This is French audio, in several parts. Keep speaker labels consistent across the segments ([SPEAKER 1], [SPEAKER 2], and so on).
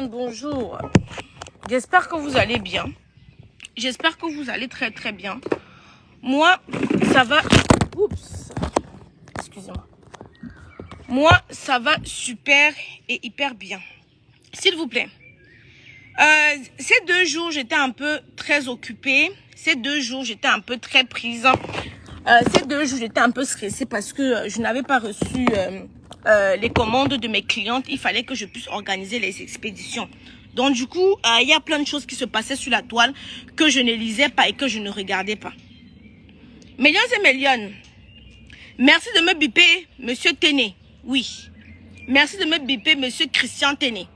[SPEAKER 1] Bonjour, j'espère que vous allez bien. J'espère que vous allez très très bien. Moi, ça va... Oups, excusez-moi. Moi, ça va super et hyper bien. S'il vous plaît. Ces 2 jours, j'étais un peu très occupée. Ces 2 jours, j'étais un peu très prise. Ces 2 jours, j'étais un peu stressée parce que je n'avais pas reçu les commandes de mes clientes. Il fallait que je puisse organiser les expéditions. Donc du coup, il y a plein de choses qui se passaient sur la toile que je ne lisais pas et que je ne regardais pas. Millions et millions, merci de me biper, Monsieur Téné. Oui, merci de me biper, Monsieur Christian Téné,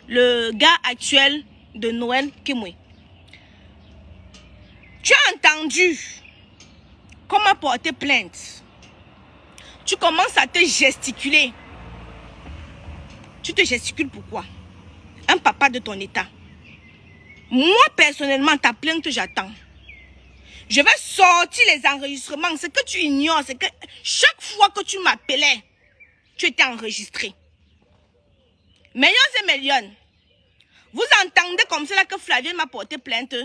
[SPEAKER 1] le gars actuel de Noël Kemwe. Tu as entendu comment porter plainte. Tu commences à te gesticuler. Tu te gesticules pourquoi? Un papa de ton état. Moi, personnellement, ta plainte, j'attends. Je vais sortir les enregistrements. Ce que tu ignores, c'est que chaque fois que tu m'appelais, tu étais enregistré. Millions et millions. Vous entendez comme cela que Flavienne m'a porté plainte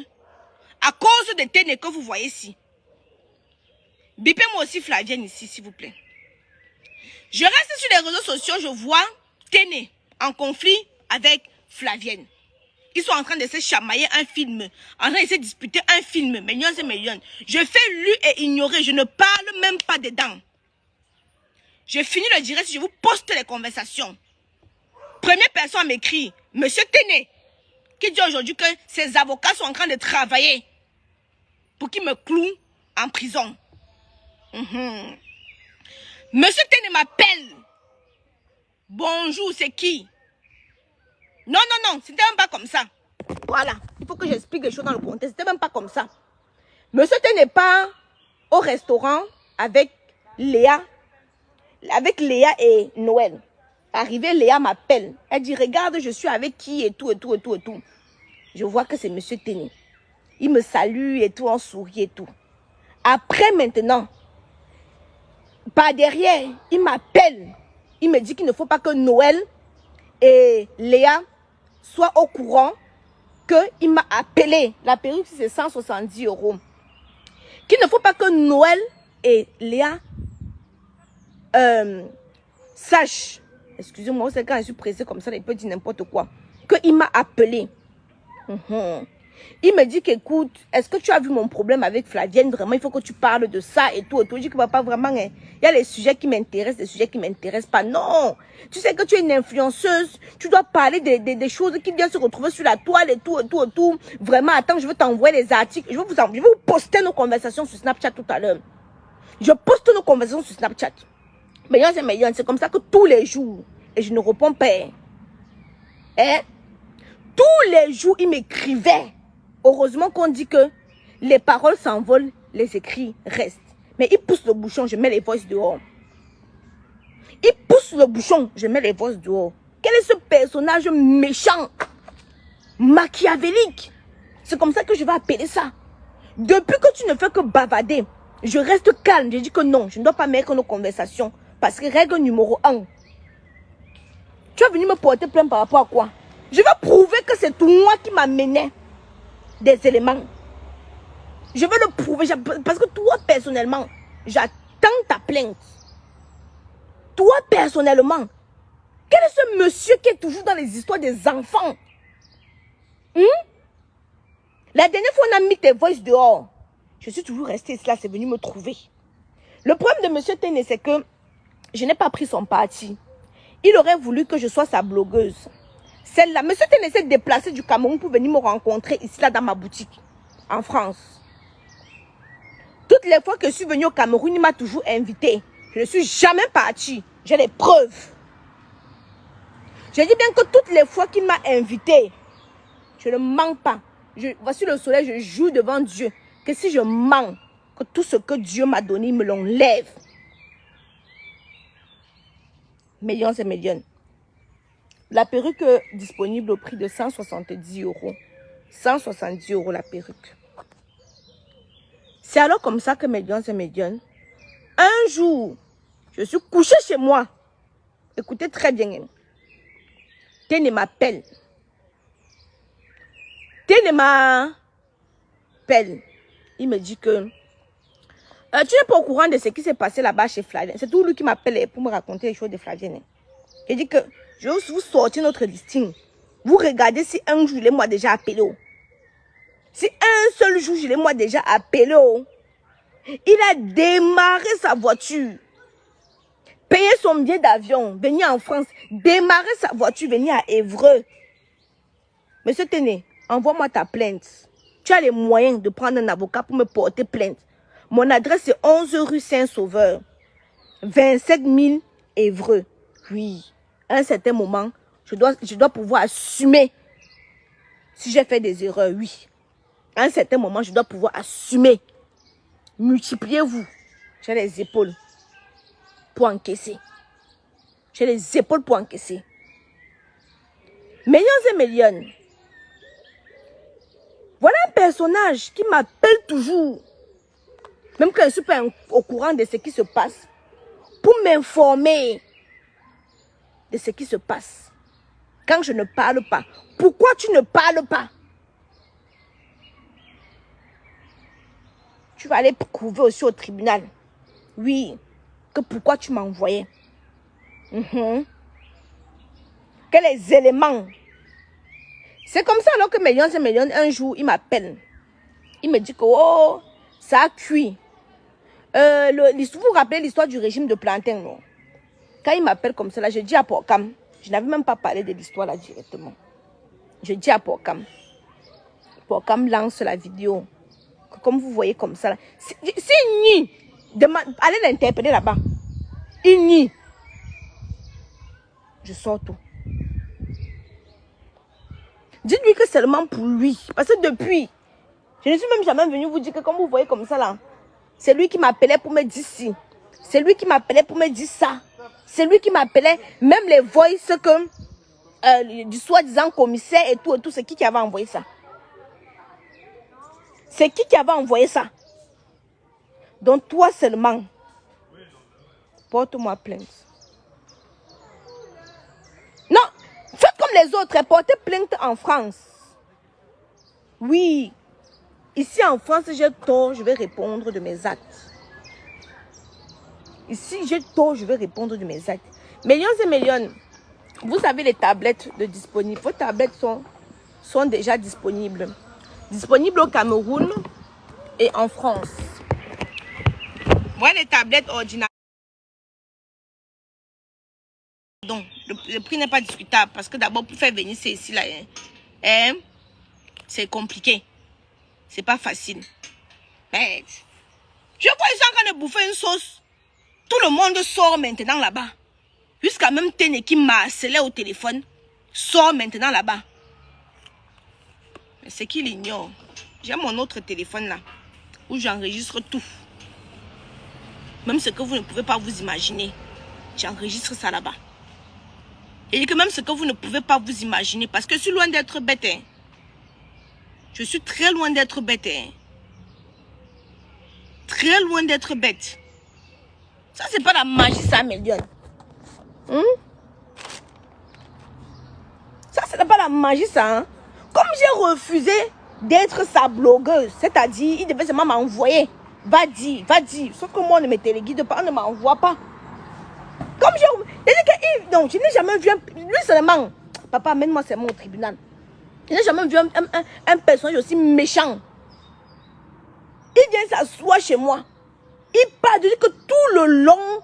[SPEAKER 1] à cause de Téné que vous voyez ici. Bipez-moi aussi Flavienne ici, s'il vous plaît. Je reste sur les réseaux sociaux, je vois Téné en conflit avec Flavienne. Ils sont en train de se chamailler un film, en train de se disputer un film, millions et millions. Je fais lu et ignorer, je ne parle même pas dedans. Je finis le direct, je vous poste les conversations. Première personne m'écrit, Monsieur Téné, qui dit aujourd'hui que ses avocats sont en train de travailler pour qu'il me cloue en prison. Monsieur Téné m'appelle. Bonjour, c'est qui? Non, c'était même pas comme ça. Voilà, il faut que j'explique les choses dans le contexte. C'était même pas comme ça. Monsieur Téné n'est pas au restaurant avec Léa et Noël. Arrivé, Léa m'appelle. Elle dit, regarde, je suis avec qui et tout. Je vois que c'est Monsieur Téné. Il me salue et tout, on sourit et tout. Après, maintenant, par derrière, il m'appelle. Il me dit qu'il ne faut pas que Noël et Léa soient au courant qu'il m'a appelé. La perruque, c'est 170 €. Qu'il ne faut pas que Noël et Léa sachent. Excusez-moi, c'est quand je suis pressée comme ça, il peut dire n'importe quoi. Qu'il m'a appelé. Il me dit qu'écoute, est-ce que tu as vu mon problème avec Flavienne? Vraiment, il faut que tu parles de ça et tout. Je dis que papa, vraiment, il y a les sujets qui m'intéressent, des sujets qui ne m'intéressent pas. Non, tu sais que tu es une influenceuse. Tu dois parler des choses qui viennent se retrouver sur la toile et tout. Vraiment, attends, je vais t'envoyer les articles. Je vais vous poster nos conversations sur Snapchat tout à l'heure. Je poste nos conversations sur Snapchat. Millions, c'est comme ça que tous les jours, et je ne réponds pas. Tous les jours, il m'écrivait. Heureusement qu'on dit que les paroles s'envolent, les écrits restent. Mais il pousse le bouchon, je mets les voices dehors. Il pousse le bouchon, je mets les voices dehors. Quel est ce personnage méchant, machiavélique? C'est comme ça que je vais appeler ça. Depuis que tu ne fais que bavader, je reste calme. Je dis que non, je ne dois pas mettre nos conversations. Parce que règle numéro 1. Tu es venu me porter plainte par rapport à quoi? Je vais prouver que c'est toi qui m'amenais des éléments. Je vais le prouver. Parce que toi, personnellement, j'attends ta plainte. Toi, personnellement, quel est ce monsieur qui est toujours dans les histoires des enfants? La dernière fois, on a mis tes voices dehors. Je suis toujours restée là, c'est venu me trouver. Le problème de monsieur Téné, c'est que je n'ai pas pris son parti. Il aurait voulu que je sois sa blogueuse. Celle-là, monsieur Téné s'est déplacé du Cameroun pour venir me rencontrer ici, là, dans ma boutique, en France. Toutes les fois que je suis venue au Cameroun, il m'a toujours invité. Je ne suis jamais partie. J'ai les preuves. Je dis bien que toutes les fois qu'il m'a invité, je ne mens pas. Voici le soleil, je jure devant Dieu que si je mens, que tout ce que Dieu m'a donné, il me l'enlève. Millions et millions. La perruque disponible au prix de 170 €. 170 € la perruque. C'est alors comme ça que millions et millions. Un jour, je suis couchée chez moi. Écoutez très bien. Téné m'appelle. Ténéma appelle. Il me dit que tu n'es pas au courant de ce qui s'est passé là-bas chez Flavienne. C'est tout lui qui m'appelle pour me raconter les choses de Flavienne. Il dit que je vais vous sortir notre listing. Vous regardez si un jour, je l'ai moi déjà appelé. Si un seul jour, je l'ai moi déjà appelé. Il a démarré sa voiture. Payé son billet d'avion. Venir en France. Démarrer sa voiture. Venir à Évreux. Monsieur Téné, envoie-moi ta plainte. Tu as les moyens de prendre un avocat pour me porter plainte. Mon adresse est 11 rue Saint-Sauveur. 27 000 Évreux. Oui. À un certain moment, je dois pouvoir assumer. Si j'ai fait des erreurs, oui. À un certain moment, je dois pouvoir assumer. Multipliez-vous. J'ai les épaules pour encaisser. J'ai les épaules pour encaisser. Millions et millions. Voilà un personnage qui m'appelle toujours. Même quand je ne suis pas au courant de ce qui se passe. Pour m'informer de ce qui se passe. Quand je ne parle pas. Pourquoi tu ne parles pas? Tu vas aller prouver aussi au tribunal. Oui. Que pourquoi tu m'as envoyé. Quels éléments? C'est comme ça alors que millions et millions, un jour, il m'appelle. Il me dit que oh, ça a cuit. Vous vous rappelez l'histoire du régime de plantain, non? Quand il m'appelle comme ça, là, je dis à Porcam. Je n'avais même pas parlé de l'histoire là directement. Je dis à Porcam. Porcam lance la vidéo. Comme vous voyez comme ça. C'est ni. Allez l'interpeller là-bas. Il nie. Je sors tout. Dites-lui que seulement pour lui. Parce que depuis, je ne suis même jamais venue vous dire que comme vous voyez comme ça là, c'est lui qui m'appelait pour me dire ci. C'est lui qui m'appelait pour me dire ça. C'est lui qui m'appelait, même les voices que du soi-disant commissaire et tout, c'est qui avait envoyé ça? C'est qui avait envoyé ça? Donc toi seulement, porte-moi plainte. Non, faites comme les autres, portez plainte en France. Oui, ici en France, j'ai tort, je vais répondre de mes actes. Ici, j'ai tort, je vais répondre de mes actes. Millions et millions, vous avez les tablettes de disponibles. Vos tablettes sont déjà disponibles. Disponibles au Cameroun et en France. Voilà les tablettes ordinaires. Donc, le prix n'est pas discutable parce que d'abord, pour faire venir ceci là, c'est compliqué. C'est pas facile. Mais, je vois les gens en train de bouffer une sauce. Tout le monde sort maintenant là-bas. Jusqu'à même Téné qui m'a harcelé au téléphone, sort maintenant là-bas. Mais c'est qu'il ignore. J'ai mon autre téléphone là, où j'enregistre tout. Même ce que vous ne pouvez pas vous imaginer. J'enregistre ça là-bas. Et que même ce que vous ne pouvez pas vous imaginer, parce que je suis loin d'être bête. Hein. Je suis très loin d'être bête. Hein. Très loin d'être bête. Ça, c'est pas la magie, ça, Mélion. Ça, c'est pas la magie, ça. Hein? Comme j'ai refusé d'être sa blogueuse, c'est-à-dire, il devait seulement m'envoyer. Va dire, va dire. Sauf que moi, on ne me téléguide pas, on ne m'envoie pas. Comme j'ai... Donc, je n'ai jamais vu lui seulement. Papa, amène-moi seulement au tribunal. Je n'ai jamais vu un personnage aussi méchant. Il vient s'asseoir chez moi. Il parle de dire que tout le long,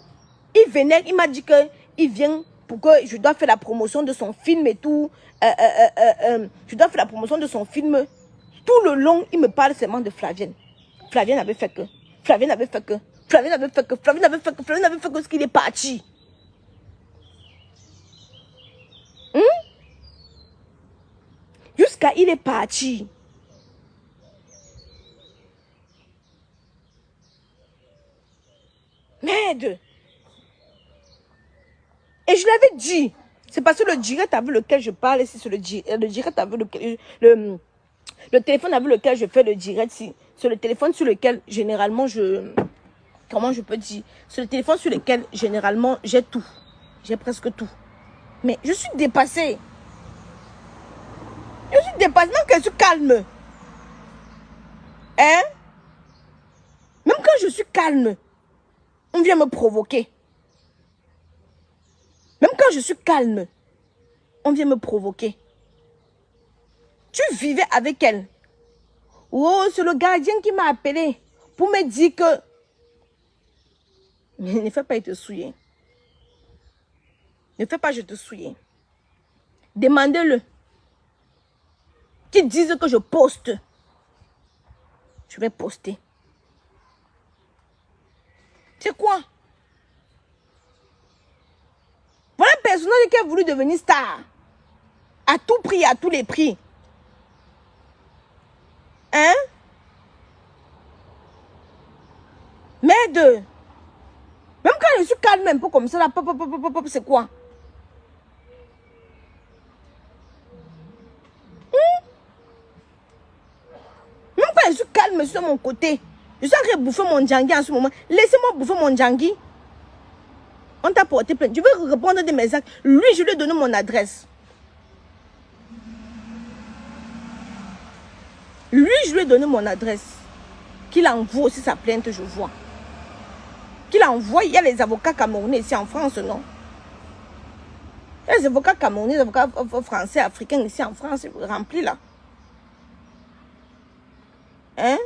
[SPEAKER 1] il venait, il m'a dit qu'il vient pour que je dois faire la promotion de son film et tout. Je dois faire la promotion de son film. Tout le long, il me parle seulement de Flavienne. Flavienne avait fait que. Flavienne avait fait que. Flavienne avait fait que. Flavienne avait fait que. Flavienne avait fait que ce qu'il est parti. Jusqu'à il est parti. Merde. Et je l'avais dit. C'est parce que le direct avec lequel je parle, c'est le direct avec lequel... Le téléphone avec lequel je fais le direct, c'est le téléphone sur lequel généralement je... Comment je peux dire? C'est le téléphone sur lequel généralement j'ai tout. J'ai presque tout. Mais je suis dépassée. Je suis dépasse, même quand je suis calme. Hein? Même quand je suis calme, on vient me provoquer. Même quand je suis calme, on vient me provoquer. Tu vivais avec elle. Oh, c'est le gardien qui m'a appelé pour me dire que... Mais ne fais pas, il te souiller. Ne fais pas, je te souiller. Demandez-le. Qu'ils disent que je poste. Je vais poster. C'est quoi? Voilà un personnage qui a voulu devenir star. À tout prix, à tous les prix. Hein? Merde. Même quand je suis calme un peu comme ça, là, pop, pop, pop, pop, pop, c'est quoi? Même quand je suis calme sur mon côté, je suis en train de bouffer mon djangui en ce moment. Laissez-moi bouffer mon djangui. On t'a porté plainte. Je veux répondre des messages. Lui, je lui ai donné mon adresse. Lui, je lui ai donné mon adresse. Qu'il envoie aussi sa plainte, je vois. Qu'il envoie, il y a les avocats camerounais ici en France, non? Il y a les avocats camerounais, les avocats français, africains ici en France, remplis là. Hein?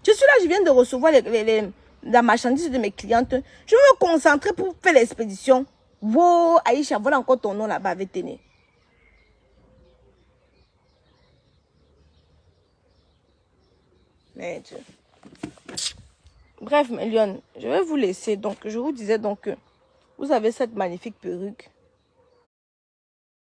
[SPEAKER 1] Je suis là, je viens de recevoir la marchandise de mes clientes. Je veux me concentrer pour faire l'expédition. Wow, Aïcha, voilà encore ton nom là-bas avec tes nez. Mais Dieu. Bref, mes lions, je vais vous laisser. Donc, je vous disais donc que vous avez cette magnifique perruque.